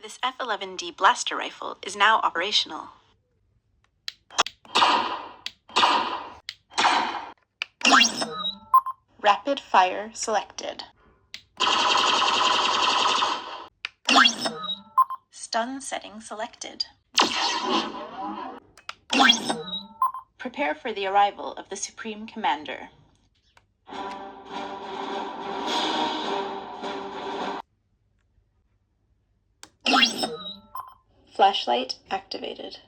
This F-11D blaster rifle is now operational. Rapid fire selected. Stun setting selected. Prepare for the arrival of the Supreme Commander. Flashlight activated.